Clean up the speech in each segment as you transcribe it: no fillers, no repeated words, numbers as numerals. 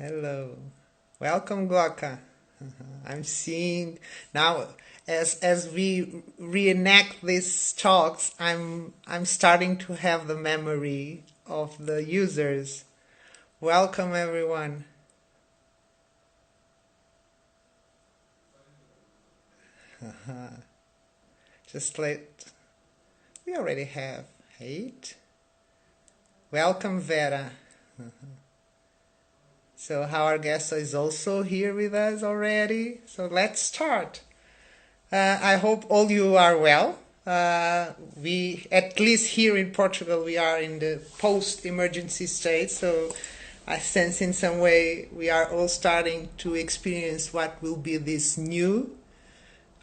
Hello. Welcome, Glocka. I'm seeing now as we reenact these talks, I'm starting to have the memory of the users. Welcome everyone. Just let we already have 8. Welcome Vera. So our guest is also here with us already. So let's start. I hope all you are well. We, at least here in Portugal, we are in the post-emergency state. So I sense in some way we are all starting to experience what will be this new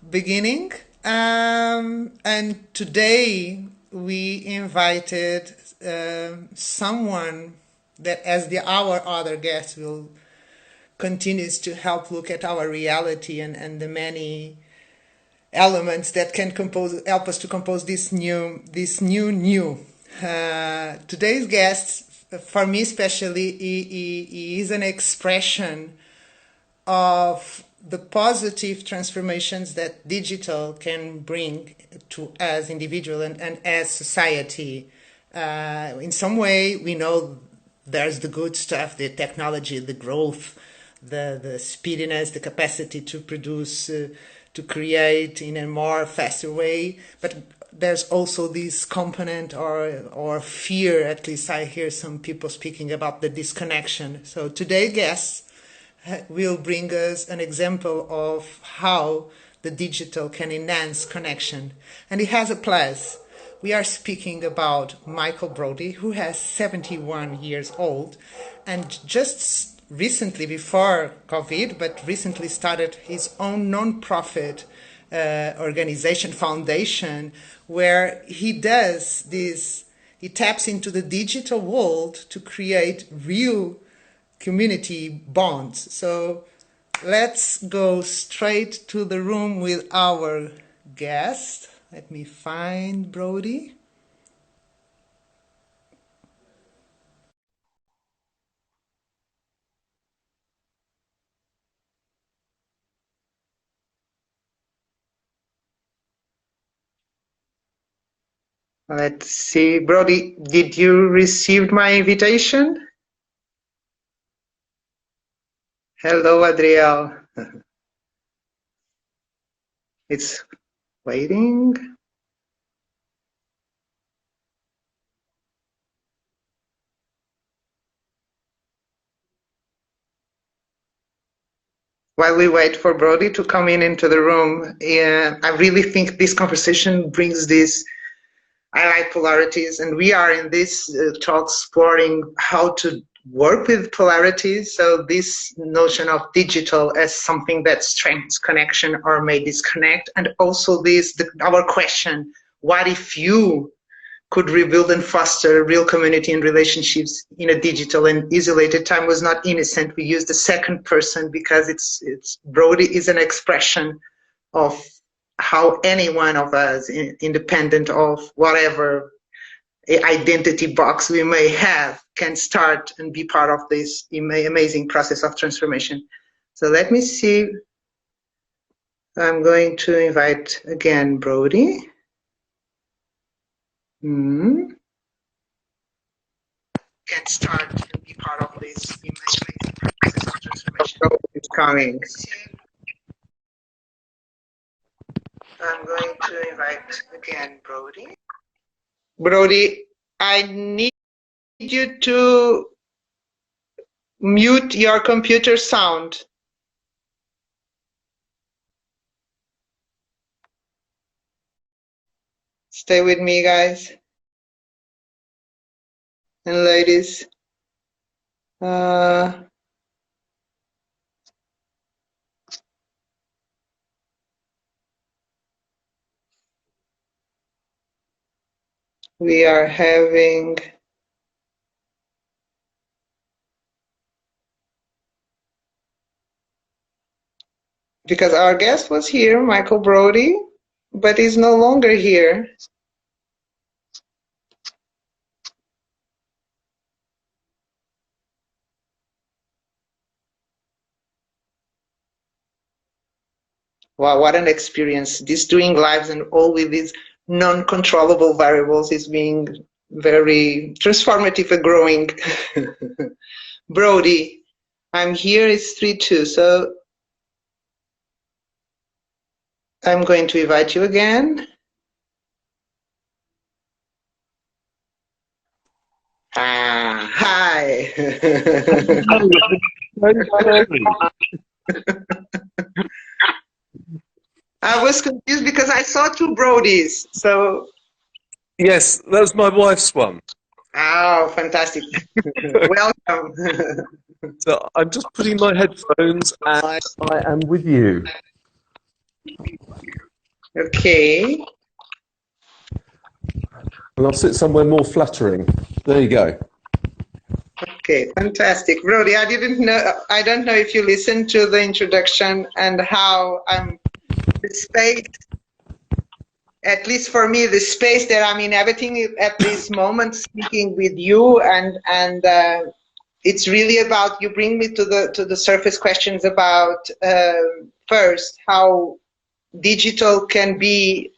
beginning. And today we invited someone that, as our other guest, will continues to help look at our reality and the many elements that can help us to compose this new. Today's guest, for me especially, he is an expression of the positive transformations that digital can bring to as individual and as society. In some way, we know there's the good stuff, the technology, the growth, the speediness, the capacity to produce, to create in a more faster way. But there's also this component or fear, at least I hear some people speaking about the disconnection. So today, guests will bring us an example of how the digital can enhance connection. And it has a plus. We are speaking about Michael Brodie, who has 71 years old and just recently, before COVID, but recently started his own non-profit organization, foundation, where he does this, he taps into the digital world to create real community bonds. So let's go straight to the room with our guest. Let me find Brodie. Let's see. Brodie, did you receive my invitation? Hello, Adriel. It's waiting. While we wait for Brodie to come into the room, I really think this conversation brings this. I like polarities, and we are in this talk exploring how to work with polarities. So this notion of digital as something that strengthens connection or may disconnect, and also our question: what if you could rebuild and foster real community and relationships in a digital and isolated time? Was not innocent. We use the second person because it's Brodie is an expression of how any one of us, independent of whatever identity box we may have, can start and be part of this amazing process of transformation. So let me see. I'm going to invite again Brodie. Can start and be part of this amazing process of transformation. It's coming. I'm going to invite again Brodie. Brodie, I need you to mute your computer sound. Stay with me, guys and ladies. We are having because our guest was here, Michael Brodie, but he's no longer here. Wow, what an experience. This doing lives and all with these non-controllable variables is being very transformative and growing. Brodie, I'm here, it's 3-2, so I'm going to invite you again. Ah, hi. I was confused because I saw two Brodies, so... Yes, that was my wife's one. Oh, fantastic. Welcome. So I'm just putting my headphones and I am with you. Okay. And I'll sit somewhere more flattering. There you go. Okay, fantastic. Brodie, I don't know if you listened to the introduction and how the space, at least for me, the space that I'm inhabiting at this moment, speaking with you, and it's really about, you bring me to the surface questions about first how digital can be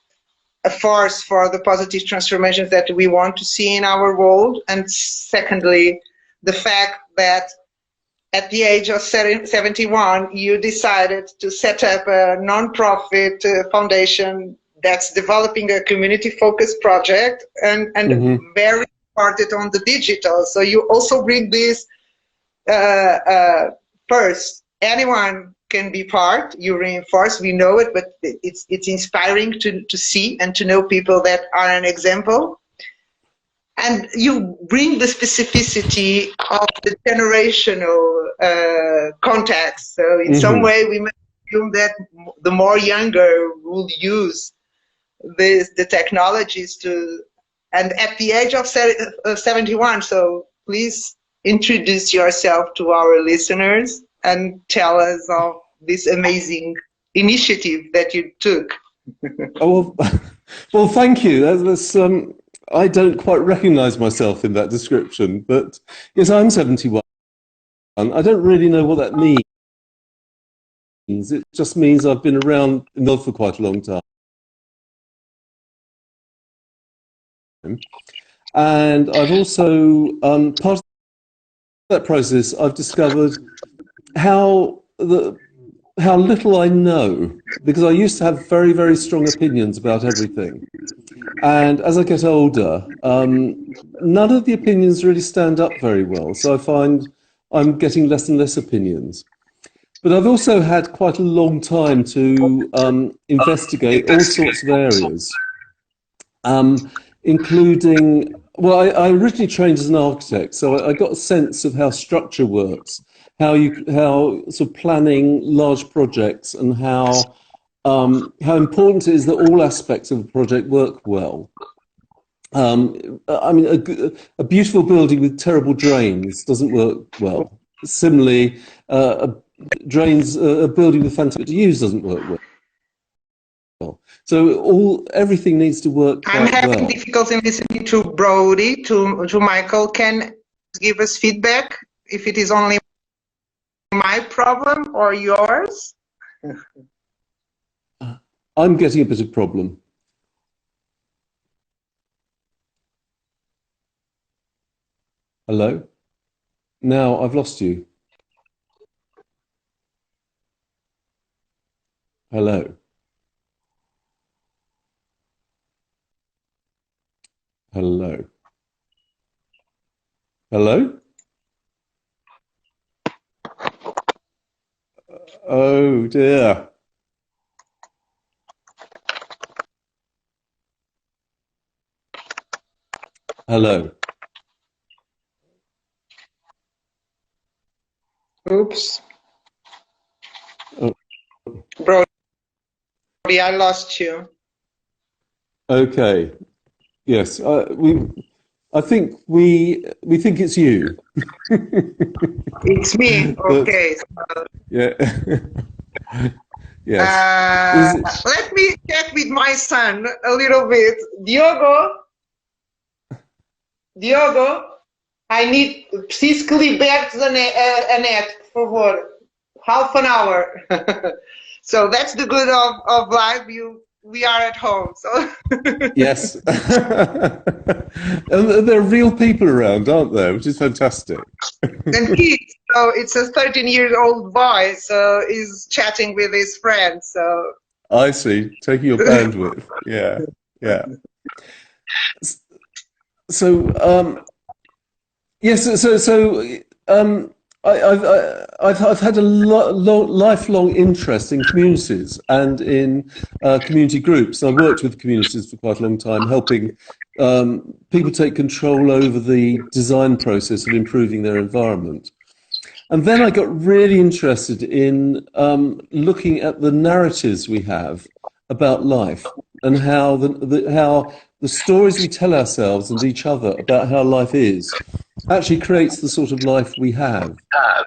a force for the positive transformations that we want to see in our world, and secondly, the fact that at the age of 71, you decided to set up a non-profit foundation that's developing a community-focused project and very important on the digital. So you also bring this first, anyone can be part, you reinforce, we know it, but it's inspiring to see and to know people that are an example. And you bring the specificity of the generational context. So in some way, we might assume that the more younger will use the technologies to, and at the age of 71, so please introduce yourself to our listeners and tell us of this amazing initiative that you took. Oh, well, thank you. That's I don't quite recognise myself in that description, but yes, I'm 71. I don't really know what that means. It just means I've been around in the world for quite a long time. And I've also, part of that process, I've discovered how little I know, because I used to have very, very strong opinions about everything. And as I get older, none of the opinions really stand up very well. So I find I'm getting less and less opinions. But I've also had quite a long time to investigate all sorts of areas, including, well, I originally trained as an architect, so I got a sense of how structure works, how sort of planning large projects, and how important it is that all aspects of a project work well. I mean, a beautiful building with terrible drains doesn't work well. Similarly, a building with fantastic views doesn't work well. So everything needs to work quite well. I'm having difficulty listening to Brodie, to Michael. Can give us feedback if it is only my problem or yours? I'm getting a bit of problem. Hello? Now I've lost you. Hello? Hello? Hello? Oh dear. Hello? Oops. Oh. Brodie, I lost you. Okay. Yes. I think we think it's you. It's me. Okay. Yeah. Yes. Let me check with my son a little bit. Diogo, I need, preciso que libertes a net, por favor. Half an hour. So that's the good of life. We are at home. So Yes. And there are real people around, aren't there? Which is fantastic. and kids. So it's a 13-year-old boy. So he's chatting with his friends. So I see. Taking your bandwidth. Yeah. Yeah. So, yes. I've had a lifelong interest in communities and in community groups. I worked with communities for quite a long time, helping people take control over the design process of improving their environment. And then I got really interested in looking at the narratives we have about life and how the stories we tell ourselves and each other about how life is actually creates the sort of life we have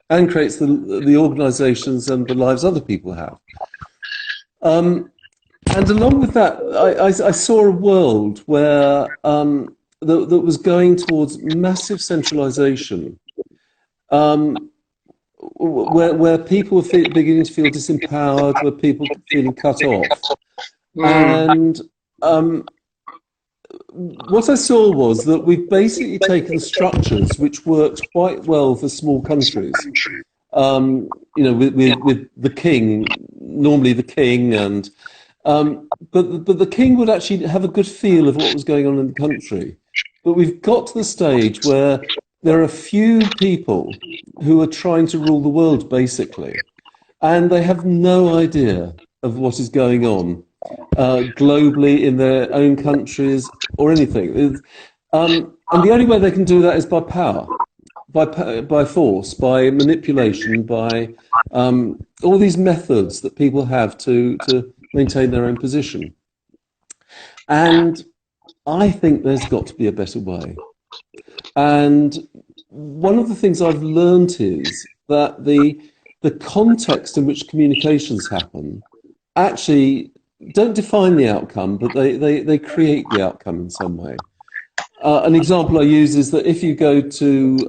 and creates the organizations and the lives other people have. And along with that, I saw a world where that was going towards massive centralization, where people were beginning to feel disempowered, where people were feeling cut off. And what I saw was that we've basically taken structures which worked quite well for small countries. With the king, normally the king, and but the king would actually have a good feel of what was going on in the country. But we've got to the stage where there are a few people who are trying to rule the world, basically, and they have no idea of what is going on globally in their own countries or anything. And the only way they can do that is by power. By force, by manipulation, by all these methods that people have to maintain their own position. And I think there's got to be a better way. And one of the things I've learned is that the context in which communications happen actually don't define the outcome, but they create the outcome in some way. An example I use is that if you go to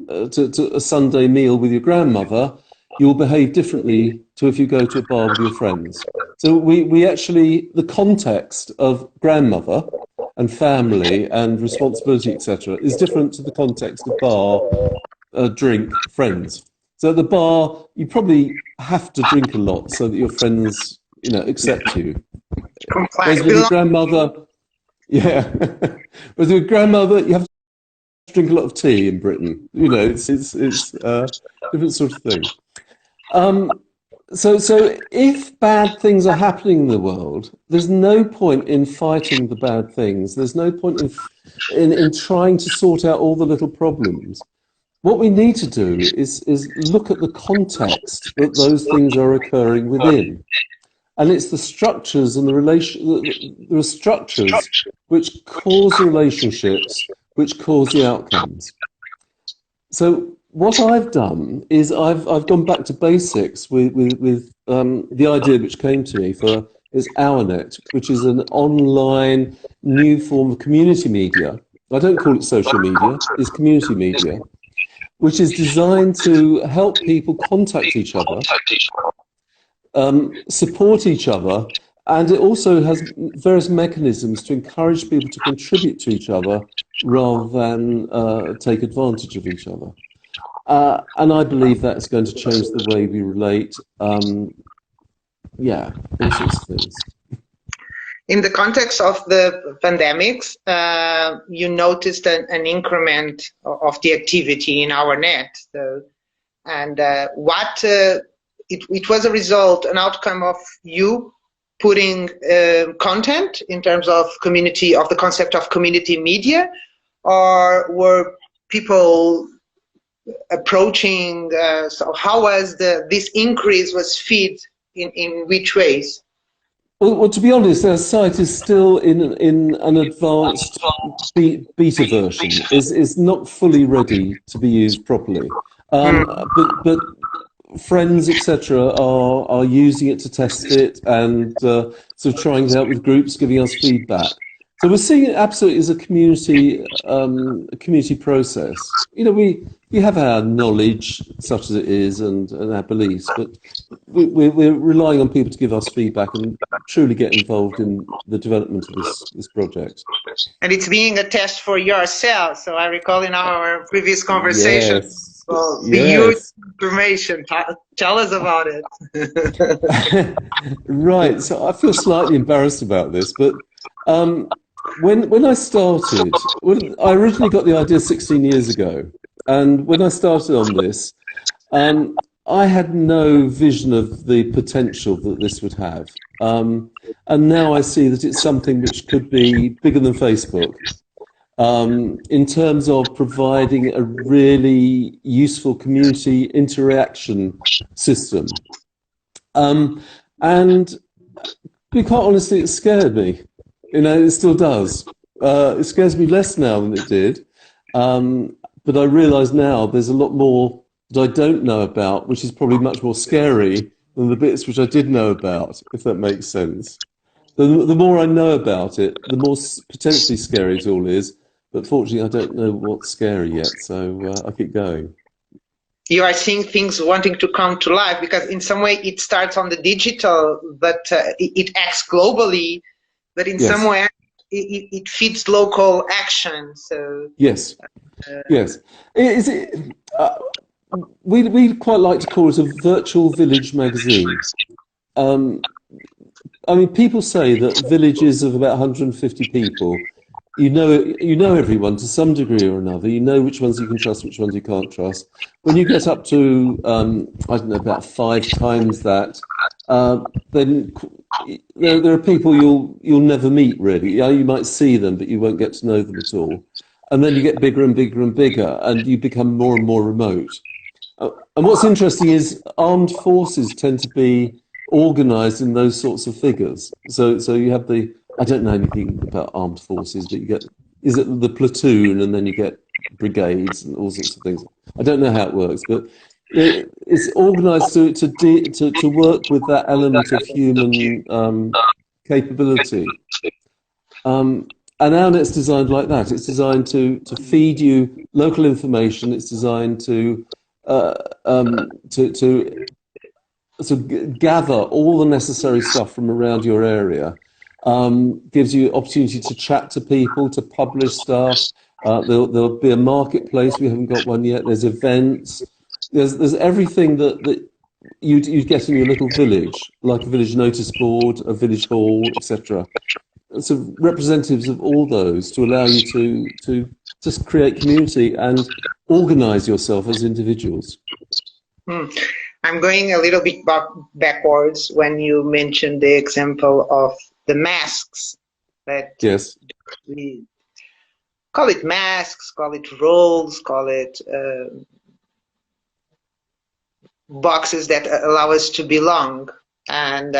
a Sunday meal with your grandmother, you'll behave differently to if you go to a bar with your friends. So we actually, the context of grandmother and family and responsibility, etc., is different to the context of bar, drink, friends. So at the bar, you probably have to drink a lot so that your friends, accept you. Whereas with your grandmother, yeah. With your grandmother, you have to drink a lot of tea in Britain. It's a different sort of thing. So if bad things are happening in the world, there's no point in fighting the bad things. There's no point in trying to sort out all the little problems. What we need to do is look at the context that those things are occurring within. And it's the structures and there are structures which cause the relationships, which cause the outcomes. So what I've done is I've gone back to basics with the idea which came to me is OurNet, which is an online new form of community media. I don't call it social media, it's community media, which is designed to help people contact each other, support each other, and it also has various mechanisms to encourage people to contribute to each other rather than take advantage of each other. And I believe that's going to change the way we relate. All sorts of things. In the context of the pandemics, you noticed an increment of the activity in OurNet. It was a result, an outcome of you putting content in terms of the concept of community media, or were people approaching? So how was this increase was fed in which ways? Well, to be honest, our site is still in an advanced beta version. Is not fully ready to be used properly. But friends, etc., are using it to test it and sort of trying it out with groups, giving us feedback. So we're seeing it absolutely as a community process. You know, we have our knowledge, such as it is, and our beliefs, but we're relying on people to give us feedback and truly get involved in the development of this project. And it's being a test for yourself. So I recall in our previous conversation, Yes. the huge information. Tell us about it. Right. So I feel slightly embarrassed about this, but when I started, I originally got the idea 16 years ago, and when I started on this, I had no vision of the potential that this would have. And now I see that it's something which could be bigger than Facebook, in terms of providing a really useful community interaction system. And to be quite honestly, it scared me. You know, it still does. It scares me less now than it did. But I realise now there's a lot more that I don't know about, which is probably much more scary than the bits which I did know about, if that makes sense. The more I know about it, the more potentially scary it all is. But fortunately, I don't know what's scary yet, so I keep going. You are seeing things wanting to come to life, because in some way it starts on the digital, but it acts globally, but in some way it feeds local action. So yes, yes. We quite like to call it a virtual village magazine. I mean, people say that villages of about 150 people, you know everyone to some degree or another. You know which ones you can trust, which ones you can't trust. When you get up to, I don't know, about 5 times that, then there are people you'll never meet really. You might see them, but you won't get to know them at all. And then you get bigger and bigger and bigger, and you become more and more remote. And what's interesting is armed forces tend to be organised in those sorts of figures. So you have I don't know anything about armed forces, but you get, is it the platoon, and then you get brigades and all sorts of things. I don't know how it works, but it's organised to work with that element of human capability. And our net's designed like that. It's designed to feed you local information. It's designed to gather all the necessary stuff from around your area. Gives you opportunity to chat to people, to publish stuff. There'll be a marketplace. We haven't got one yet. There's events. There's everything that you'd get in your little village, like a village notice board, a village hall, etc. So representatives of all those to allow you to just create community and organise yourself as individuals. I'm going a little bit backwards when you mentioned the example of the masks. That we call it masks, call it roles, call it boxes that allow us to belong. And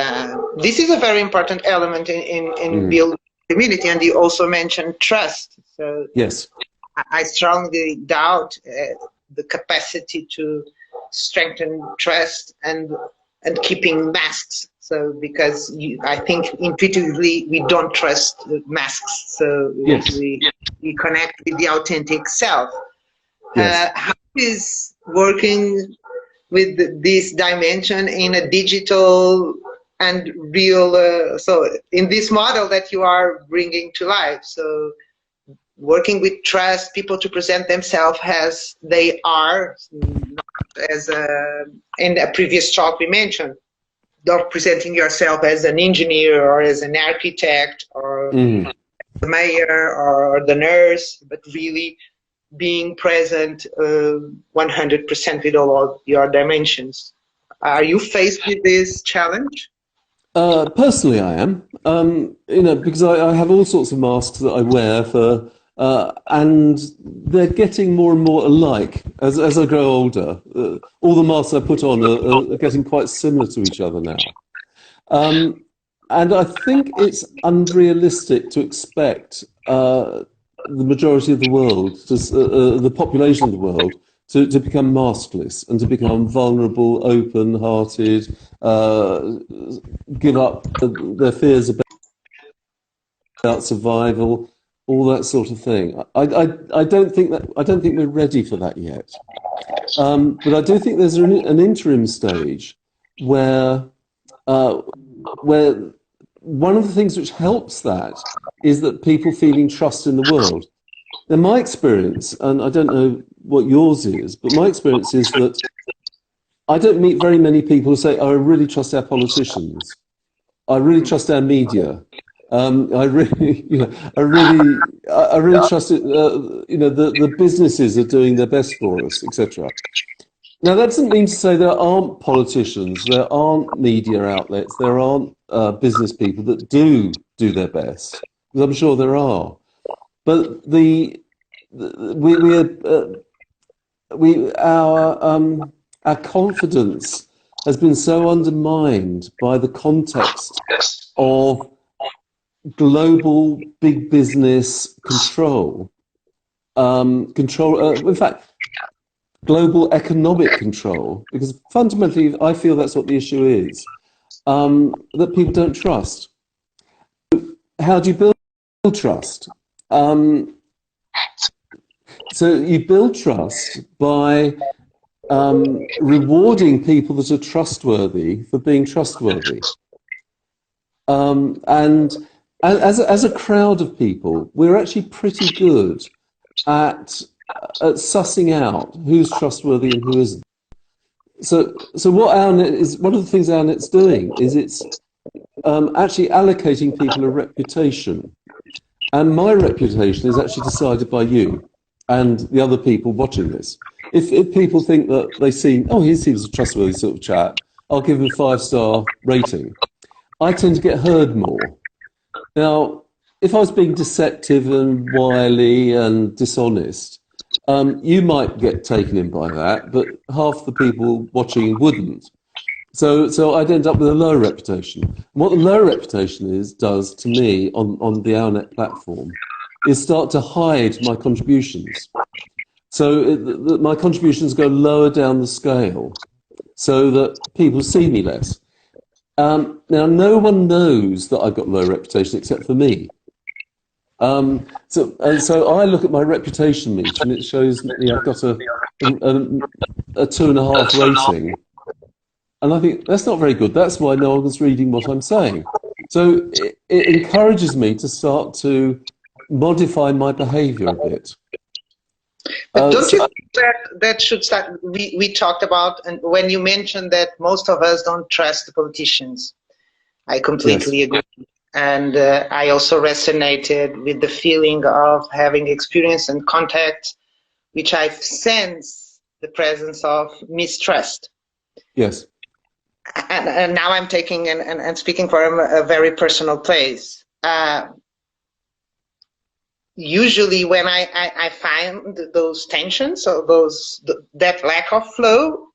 this is a very important element in building community. And you also mentioned trust. So yes, I strongly doubt the capacity to strengthen trust and keeping masks. So because I think intuitively we don't trust masks. So we connect with the authentic self. How is working with this dimension in a digital and real, so in this model that you are bringing to life? So working with trust, people to present themselves as they are, not as in a previous talk we mentioned, not presenting yourself as an engineer or as an architect or the mayor or the nurse, but really being present 100% with all your dimensions. Are you faced with this challenge? Personally, I am. Because I have all sorts of masks that I wear for, and they're getting more and more alike as I grow older. All the masks I put on are getting quite similar to each other now. And I think it's unrealistic to expect the majority of the world, the population of the world, to become maskless and to become vulnerable, open-hearted, give up their fears about about survival, all that sort of thing. I don't think we're ready for that yet. But I do think there's an interim stage where one of the things which helps that is that people feeling trust in the world. Now, my experience, and I don't know what yours is, but my experience is that I don't meet very many people who say, "Oh, I really trust our politicians. I really trust our media. I really, I really trust it. The businesses are doing their best for us, etc." Now, that doesn't mean to say there aren't politicians, there aren't media outlets, there aren't business people that do their best, because I'm sure there are. But our confidence has been so undermined by the context of global big business control. In fact, global economic control, because fundamentally I feel that's what the issue is, that people don't trust. How do you build trust? So you build trust by rewarding people that are trustworthy for being trustworthy. And as a crowd of people, we're actually pretty good at sussing out who's trustworthy and who isn't. So what our net is, one of the things our net's doing is it's actually allocating people a reputation, and my reputation is actually decided by you and the other people watching this. If people think that they see, oh, he seems a trustworthy sort of chap, I'll give him a 5-star rating. I tend to get heard more. Now, if I was being deceptive and wily and dishonest, you might get taken in by that, but half the people watching wouldn't. So I'd end up with a low reputation. And what the low reputation does to me on the OurNet platform is start to hide my contributions. So my contributions go lower down the scale so that people see me less. Now, no one knows that I've got low reputation except for me. So I look at my reputation meter and it shows me I've got a 2.5 rating. And I think that's not very good. That's why no one's reading what I'm saying. So it encourages me to start to modify my behavior a bit. But don't you think that should start? We talked about, and when you mentioned that most of us don't trust the politicians, I completely agree. And I also resonated with the feeling of having experience and contact, which I sense the presence of mistrust. Yes. And now I'm taking and speaking from a very personal place. Usually when I find those tensions or that lack of flow,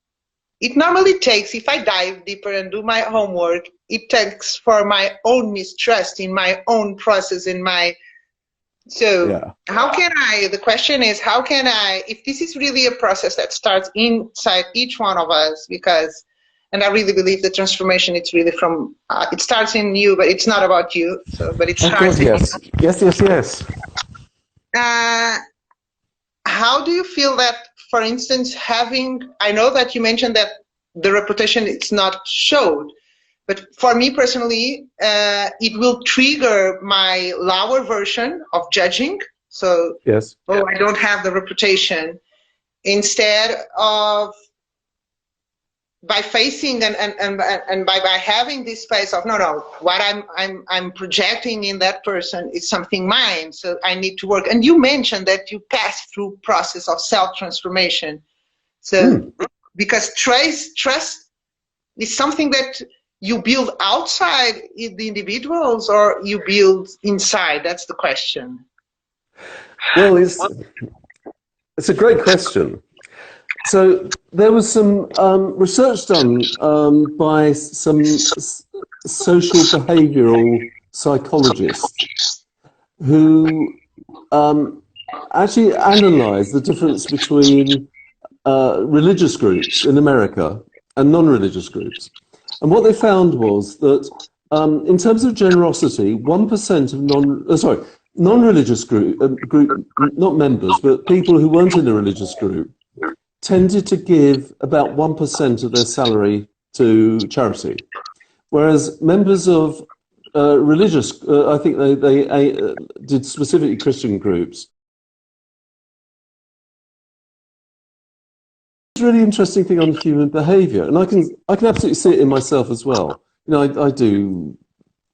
it normally takes, if I dive deeper and do my homework, it takes for my own mistrust in my own process, how can I, the question is, how can I, if this is really a process that starts inside each one of us, because, and I really believe the transformation, it's really from, it starts in you, but it's not about you, but it starts in you. Yes. How do you feel that, for instance, I know that you mentioned that the reputation it's not showed, but for me personally, it will trigger my lower version of judging. So, yes. Oh, I don't have the reputation. Instead of by facing and by having this space of no, what I'm projecting in that person is something mine, so I need to work. And you mentioned that you pass through process of self-transformation. So because trust is something that you build outside the individuals or you build inside. That's the question. Well, it's a great question. So there was some research done by some social behavioral psychologists who actually analysed the difference between religious groups in America and non-religious groups. And what they found was that in terms of generosity, 1% of non-religious group, not members, but people who weren't in a religious group, tended to give about 1% of their salary to charity, whereas members of religious, I think they did specifically Christian groups. It's a really interesting thing on human behaviour, and I can absolutely see it in myself as well. You know,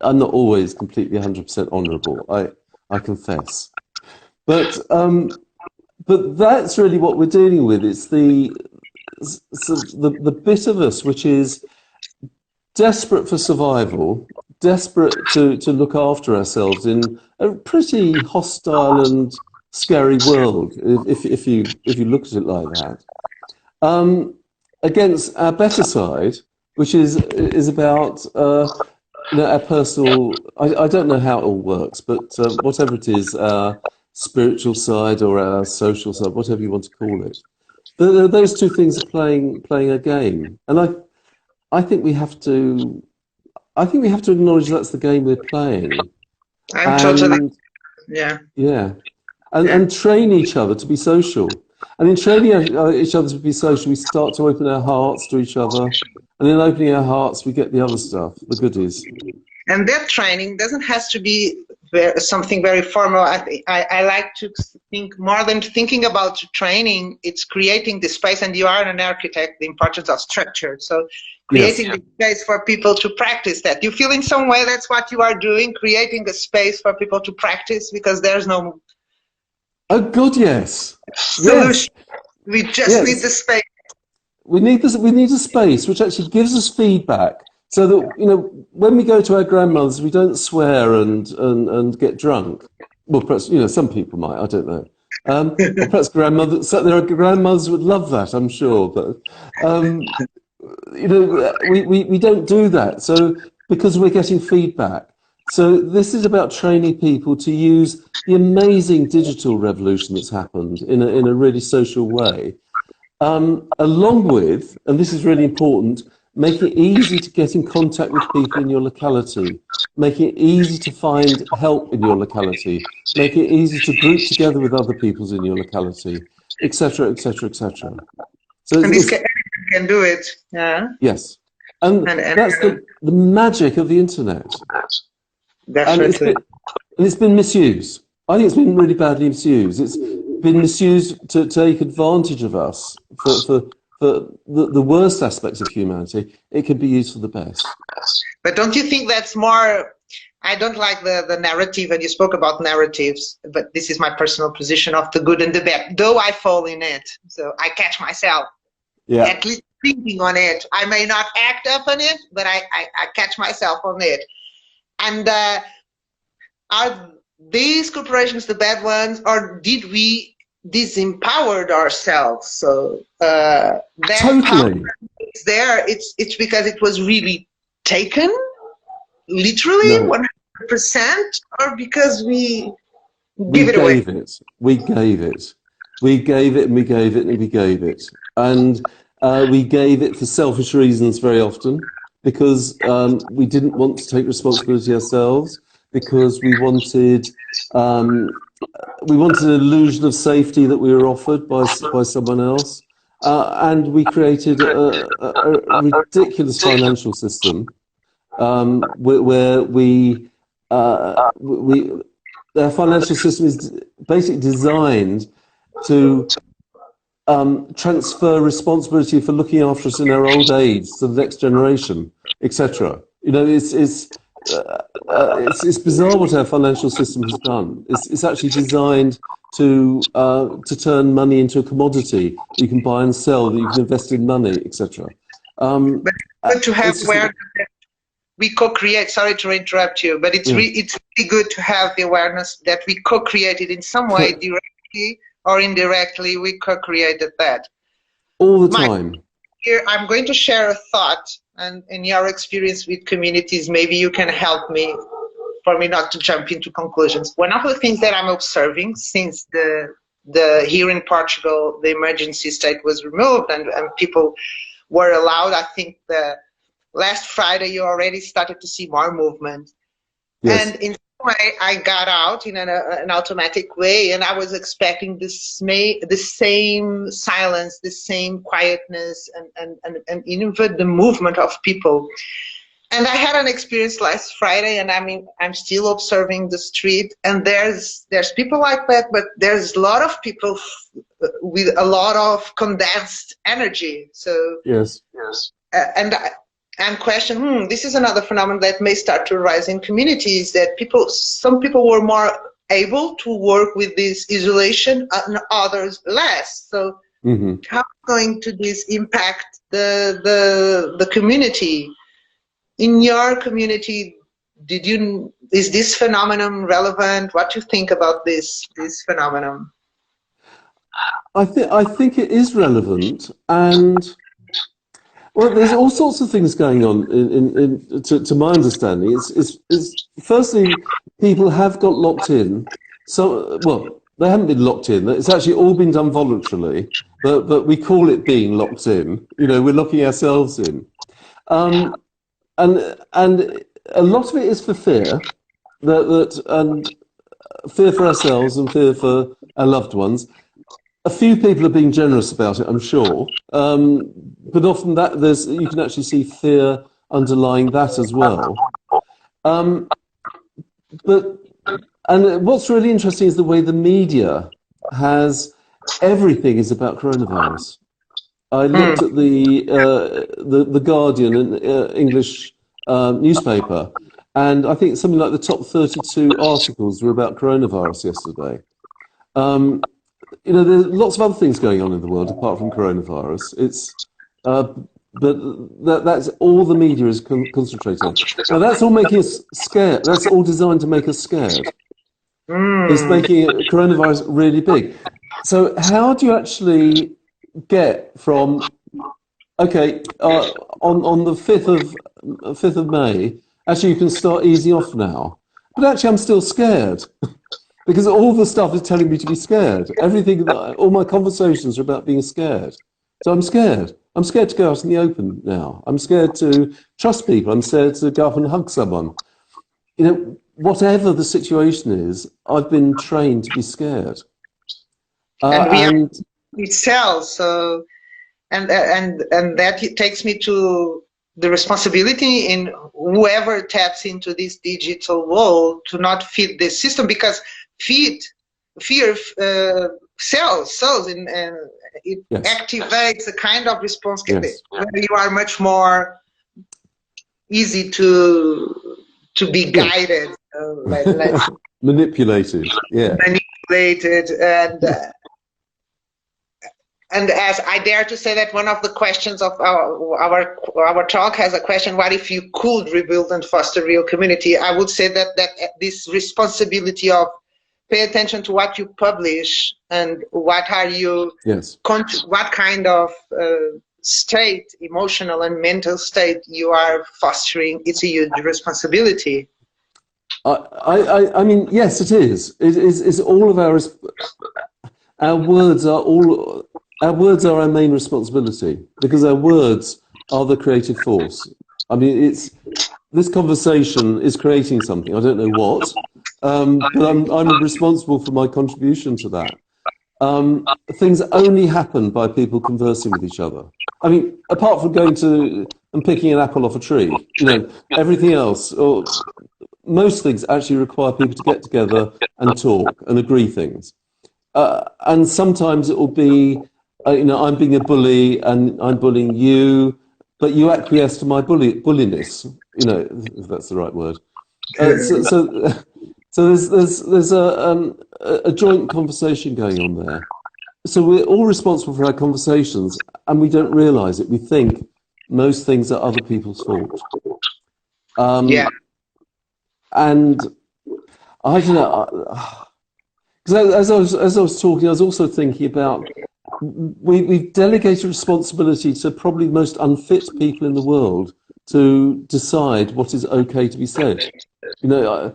I'm not always completely 100% honourable, I confess. But that's really what we're dealing with. It's the bit of us which is desperate for survival, desperate to look after ourselves in a pretty hostile and scary world, if you look at it like that. Against our better side, which is about our personal. I don't know how it all works, but whatever it is, our spiritual side or our social side, whatever you want to call it, those two things are playing a game, and I think we have to. I think we have to acknowledge that's the game we're playing. Totally. Yeah. And train each other to be social. And in training each other to be social, we start to open our hearts to each other. And in opening our hearts, we get the other stuff, the goodies. And that training doesn't have to be something very formal. I like to think more than thinking about training, it's creating the space, and you are an architect, the importance of structure. So creating the space for people to practice that. You feel in some way that's what you are doing, creating a space for people to practice, because there's no... Oh, God, yes. Solution. Yes. We just need the space. We need a space which actually gives us feedback, so that, you know, when we go to our grandmothers, we don't swear and get drunk. Well, perhaps, you know, some people might, I don't know. Or perhaps grandmothers, so there are grandmothers who would love that, I'm sure, but you know, we don't do that. So because we're getting feedback. So this is about training people to use the amazing digital revolution that's happened in a really social way, along with, and this is really important, make it easy to get in contact with people in your locality, make it easy to find help in your locality, make it easy to group together with other peoples in your locality, etc., etc., etc. So and this can do it, yeah. Yes, and that's the magic of the internet. Definitely. And it's been misused. I think it's been really badly misused. It's been misused to take advantage of us for the worst aspects of humanity. It can be used for the best. But don't you think that's more... I don't like the narrative, and you spoke about narratives, but this is my personal position of the good and the bad, though I fall in it. So I catch myself at least thinking on it. I may not act up on it, but I catch myself on it. And are these corporations the bad ones, or did we disempowered ourselves? So that totally. Power is there. It's because it was really taken, literally 100%, or because we give it away? We gave it. We gave it, and we gave it, and we gave it. And we gave it for selfish reasons very often, because we didn't want to take responsibility ourselves, because we wanted an illusion of safety that we were offered by someone else, and we created a ridiculous financial system where our financial system is basically designed to transfer responsibility for looking after us in our old age to the next generation, etc. You know, it's bizarre what our financial system has done. It's actually designed to turn money into a commodity that you can buy and sell, that you can invest in money, etc. But to have awareness that we co-create. Sorry to interrupt you, but it's really good to have the awareness that we co-created in some way, directly or indirectly. We co-created that all the time. Here, I'm going to share a thought, and in your experience with communities, maybe you can help me, for me not to jump into conclusions. One of the things that I'm observing since the here in Portugal, the emergency state was removed and people were allowed, I think last Friday you already started to see more movement. Yes. And in some way, I got out in an automatic way, and I was expecting the same silence, the same quietness, and even the movement of people. And I had an experience last Friday, and I mean, I'm still observing the street, and there's people like that, but there's a lot of people with a lot of condensed energy. So yes, and I'm questioning, this is another phenomenon that may start to rise in communities, that some people were more able to work with this isolation and others less. So how going to this impact the community? In your community, is this phenomenon relevant? What do you think about this phenomenon? I think it is relevant, and well, there's all sorts of things going on. To my understanding, it's firstly, people have got locked in. So, well, they haven't been locked in. It's actually all been done voluntarily, but we call it being locked in. You know, we're locking ourselves in, and a lot of it is for fear, and fear for ourselves and fear for our loved ones. A few people are being generous about it, I'm sure, but often you can actually see fear underlying that as well. And what's really interesting is the way the media everything is about coronavirus. I looked at the Guardian, an English newspaper, and I think something like the top 32 articles were about coronavirus yesterday. You know, there's lots of other things going on in the world apart from coronavirus. But that's all the media is concentrating on. Now, that's all making us scared. That's all designed to make us scared. It's making coronavirus really big. So how do you actually get from, okay, on the 5th of May, actually you can start easing off now. But actually I'm still scared. Because all the stuff is telling me to be scared. All my conversations are about being scared. So I'm scared. I'm scared to go out in the open now. I'm scared to trust people. I'm scared to go up and hug someone. You know, whatever the situation is, I've been trained to be scared. And itself. So, and that takes me to the responsibility in whoever taps into this digital world to not feed this system, because fear cells and it activates a kind of response where you are much more easy to be guided, manipulated, and as I dare to say that one of the questions of our talk has a question: what if you could rebuild and foster real community? I would say that this responsibility of pay attention to what you publish and what are you, what kind of state, emotional and mental state you are fostering. It's a huge responsibility. I mean, yes, it is. It's all of our words are our main responsibility, because our words are the creative force. I mean, this conversation is creating something. I don't know what, but I'm responsible for my contribution to that. Things only happen by people conversing with each other. I mean, apart from going to and picking an apple off a tree, you know, everything else, or most things actually require people to get together and talk and agree things. And sometimes it will be, you know, I'm being a bully and I'm bullying you, but you acquiesce to my bulliness, you know, if that's the right word. So there's a joint conversation going on there. So we're all responsible for our conversations, and we don't realise it. We think most things are other people's fault. And I don't know, because as I was talking, I was also thinking about we've delegated responsibility to probably the most unfit people in the world to decide what is okay to be said. You know,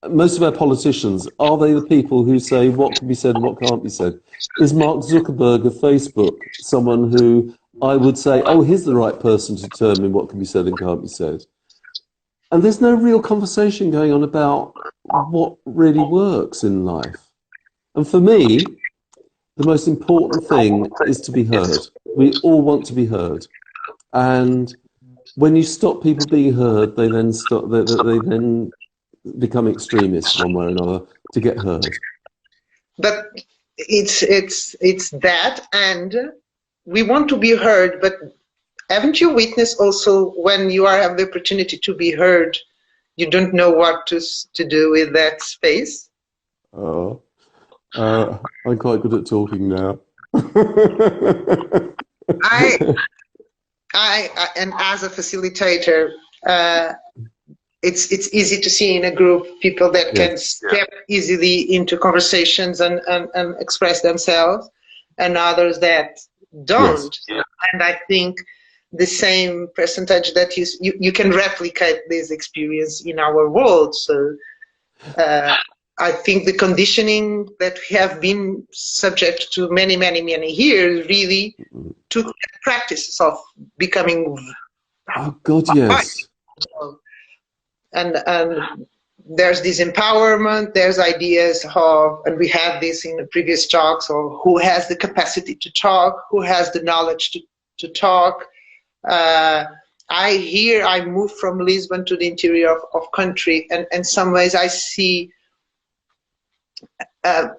most of our politicians, are they the people who say what can be said and what can't be said? Is Mark Zuckerberg of Facebook someone who I would say, oh, here's the right person to determine what can be said and can't be said. And there's no real conversation going on about what really works in life. And for me, the most important thing is to be heard. We all want to be heard. And when you stop people being heard, they then they then become extremists one way or another to get heard. But it's that, and we want to be heard, but haven't you witnessed also when you have the opportunity to be heard, you don't know what to do with that space? Oh, I'm quite good at talking now. And as a facilitator, it's easy to see in a group people that can step easily into conversations and express themselves, and others that don't. Yes. And I think the same percentage that you can replicate this experience in our world. So I think the conditioning that we have been subject to many years really took the practices of becoming. Oh God, yes. And there's this empowerment, there's ideas of, and we had this in the previous talks, of who has the capacity to talk, who has the knowledge to talk. I moved from Lisbon to the interior of country, and in some ways I see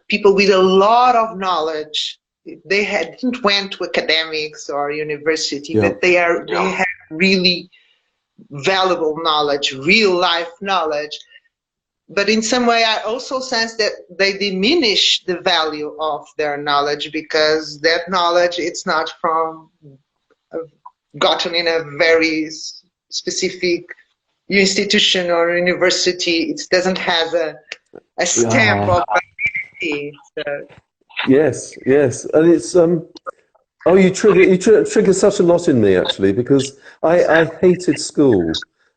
people with a lot of knowledge. They didn't went to academics or university, but they have really valuable knowledge, real life knowledge. But in some way, I also sense that they diminish the value of their knowledge, because that knowledge, it's not from gotten in a very specific institution or university. It doesn't have a stamp of identity. So. Yes, and it's oh, you trigger such a lot in me, actually, because I hated school.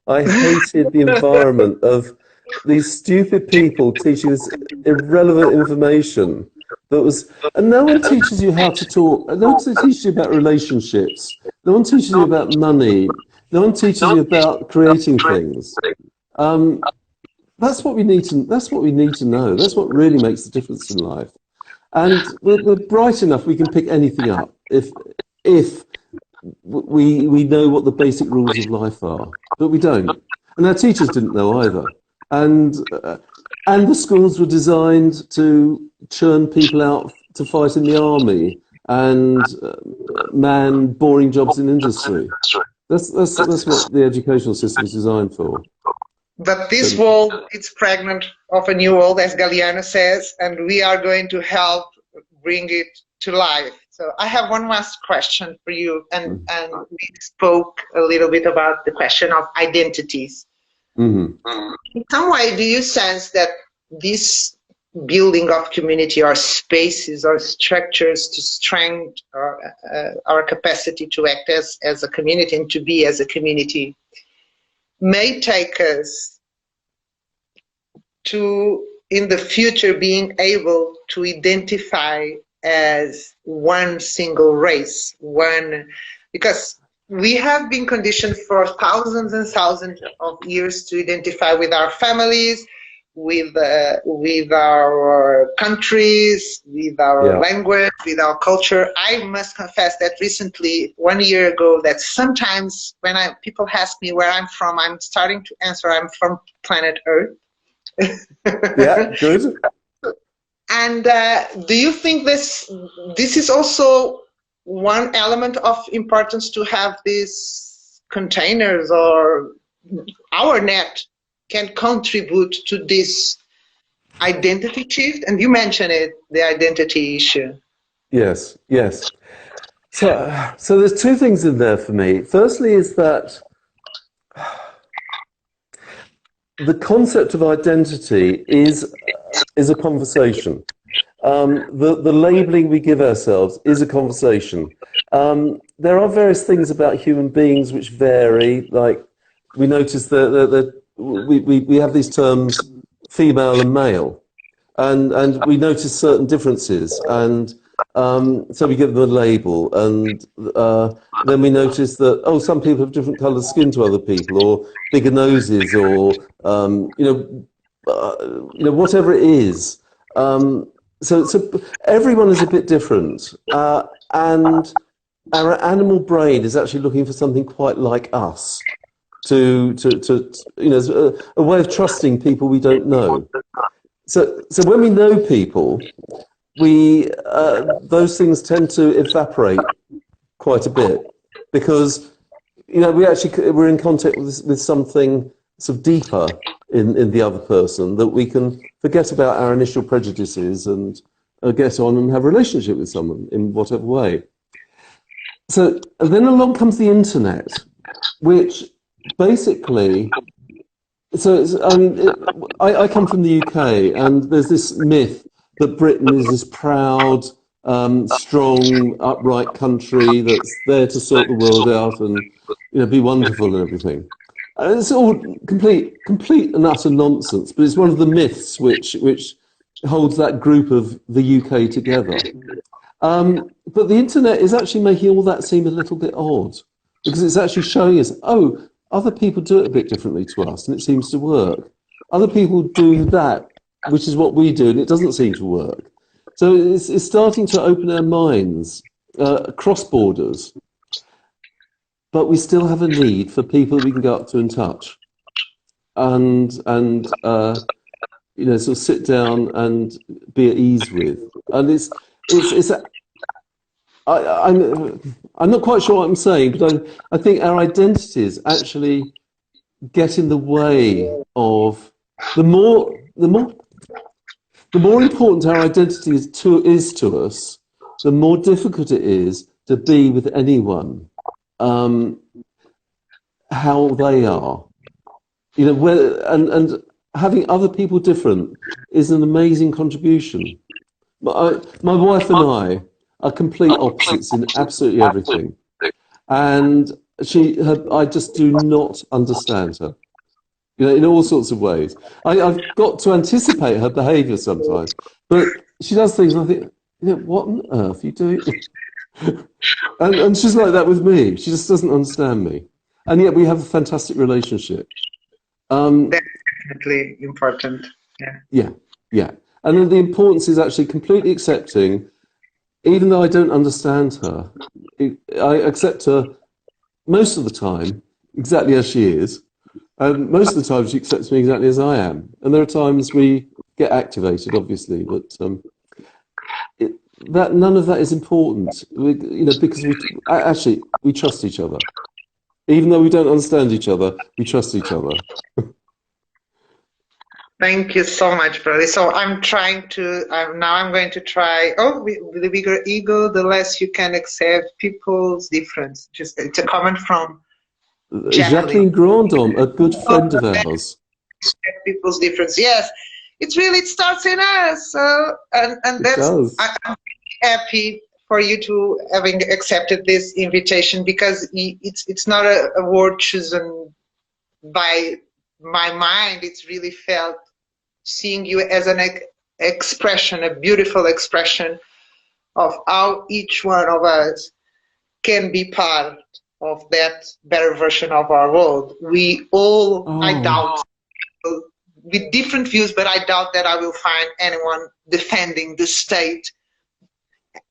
I hated the environment of these stupid people teaching this irrelevant information and no one teaches you how to talk. No one teaches you about relationships. No one teaches you about money. No one teaches you about creating things. That's what we need to. That's what we need to know. That's what really makes the difference in life. And we're bright enough we can pick anything up if we know what the basic rules of life are, but we don't. And our teachers didn't know either. And the schools were designed to churn people out to fight in the army and man boring jobs in industry. That's what the educational system is designed for. But this world, it's pregnant of a new world, as Galeano says, and we are going to help bring it to life. So I have one last question for you, and we spoke a little bit about the question of identities. Mm-hmm. In some way, do you sense that this building of community or spaces or structures to strengthen our capacity to act as a community and to be as a community may take us to, in the future, being able to identify as one single race, because we have been conditioned for thousands and thousands of years to identify with our families, with our countries, with our language, with our culture. I must confess that recently, 1 year ago, that sometimes when people ask me where I'm from, I'm starting to answer I'm from planet Earth. Yeah, good. And do you think this is also one element of importance, to have these containers, or our net can contribute to this identity shift? And you mentioned it, the identity issue. Yes. So there's two things in there for me. Firstly is that the concept of identity is a conversation. The labeling we give ourselves is a conversation. There are various things about human beings which vary. Like we notice that we have these terms, female and male, and we notice certain differences, and so we give them a label. And then we notice that, oh, some people have different coloured skin to other people, or bigger noses, or whatever it is. So everyone is a bit different, and our animal brain is actually looking for something quite like us to a way of trusting people we don't know. So when we know people, we those things tend to evaporate quite a bit, because we're in contact with something sort of deeper in the other person, that we can forget about our initial prejudices and get on and have a relationship with someone in whatever way. So then along comes the internet, which basically, I come from the UK, and there's this myth that Britain is this proud, strong, upright country that's there to sort the world out and be wonderful and everything. And it's all complete and utter nonsense, but it's one of the myths which holds that group of the UK together. But the internet is actually making all that seem a little bit odd, because it's actually showing us, oh, other people do it a bit differently to us, and it seems to work. Other people do that, which is what we do, and it doesn't seem to work. So it's starting to open our minds across borders, but we still have a need for people that we can go up to and touch, and sort of sit down and be at ease with. And I'm not quite sure what I'm saying, but I think our identities actually get in the way of the more important our identity is to us, the more difficult it is to be with anyone how they are. And having other people different is an amazing contribution. My wife and I are complete opposites in absolutely everything, and I just do not understand her, in all sorts of ways. I've got to anticipate her behaviour sometimes, but she does things and I think, what on earth are you doing? and she's like that with me. She just doesn't understand me, and yet we have a fantastic relationship. That's definitely important. Yeah. And then the importance is actually completely accepting, even though I don't understand her, I accept her most of the time exactly as she is, and most of the time she accepts me exactly as I am. And there are times we get activated, obviously, but none of that is important, because we trust each other. Even though we don't understand each other, we trust each other. Thank you so much, Brodie. So I'm going to try, with the bigger ego, the less you can accept people's difference. It's a comment from Jacqueline Grandhomme, a good friend of ours. People's difference. Yes, it starts in us. And that's, I'm happy for you to having accepted this invitation, because it's not a word chosen by my mind. It's really felt, seeing you as an expression, a beautiful expression of how each one of us can be part of that better version of our world. We all, I doubt, with different views, but I doubt that I will find anyone defending the state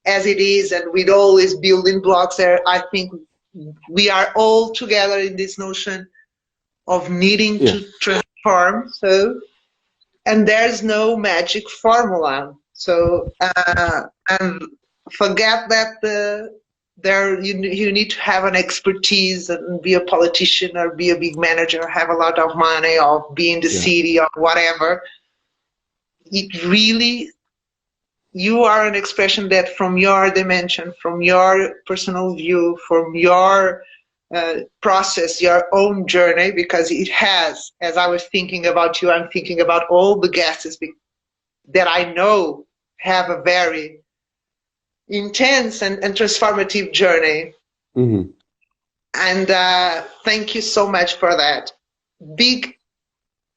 as it is, and with all these building blocks there. I think we are all together in this notion of needing to transform. And there's no magic formula. So and forget that you need to have an expertise and be a politician or be a big manager, or have a lot of money, or be in the city or whatever. It really, you are an expression that, from your dimension, from your personal view, from your process, your own journey, because it has, as I was thinking about you, I'm thinking about all the guests that I know have a very intense and transformative journey. Mm-hmm. And thank you so much for that. Big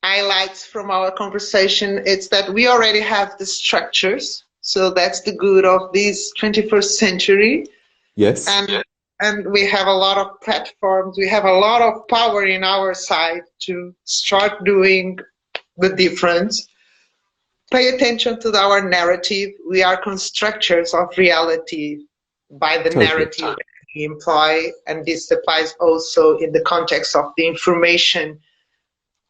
highlights from our conversation, it's that we already have the structures, so that's the good of this 21st century. Yes. And and we have a lot of platforms. We have a lot of power in our side to start doing the difference. Pay attention to our narrative. We are constructors of reality by the narrative that we employ, and this applies also in the context of the information.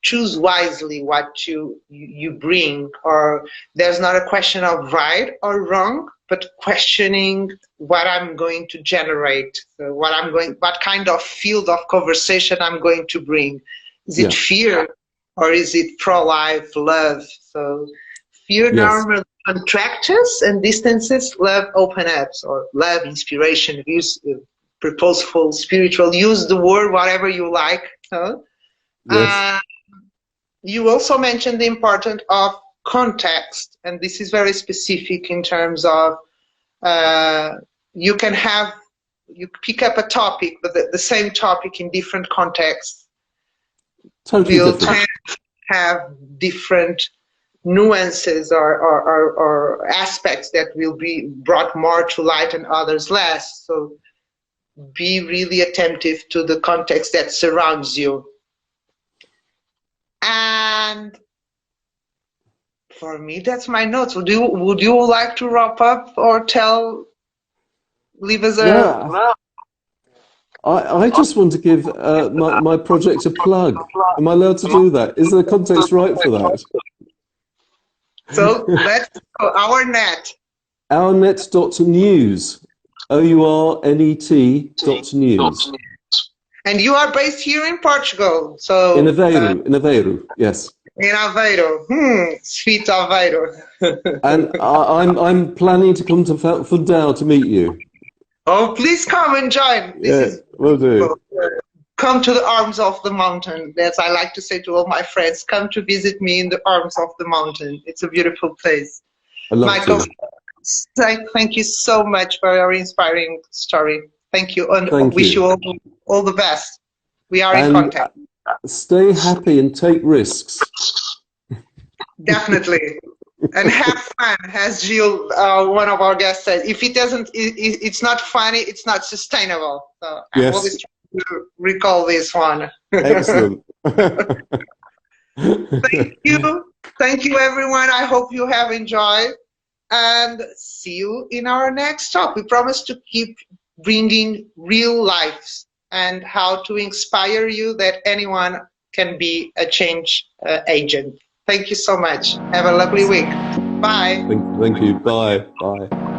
Choose wisely what you bring, or there's not a question of right or wrong, but questioning what I'm going to generate, so what kind of field of conversation I'm going to bring. Is it fear, or is it pro-life love? So fear normally contracts us and distances, love opens up, or love, inspiration, use purposeful, spiritual, use the word whatever you like. You also mentioned the importance of context, and this is very specific in terms of you pick up a topic, but the same topic in different contexts will have different nuances or aspects that will be brought more to light and others less. So be really attentive to the context that surrounds you. And for me, that's my notes. Would you like to wrap up or leave us a... I just want to give my project a plug. Am I allowed to do that? Is the context right for that? So let's go. Ournet. Ournet.news. OURNET.news. And you are based here in Portugal, so... In Aveiro, yes. In Aveiro, sweet Aveiro. And I'm planning to come to Fundão to meet you. Oh, please come and join. Will do. Come to the arms of the mountain. As I like to say to all my friends, come to visit me in the arms of the mountain. It's a beautiful place. Michael, thank you so much for your inspiring story. Thank you, and wish you all the best. We are in contact. Stay happy and take risks. Definitely. And have fun, as Jill, one of our guests said. If it doesn't, it's not funny, it's not sustainable. So I always try to recall this one. Excellent. Thank you, everyone. I hope you have enjoyed, and see you in our next talk. We promise to keep bringing real lives and how to inspire you that anyone can be a change agent. Thank you so much. Have a lovely week. Bye. Thank you. Bye. Bye.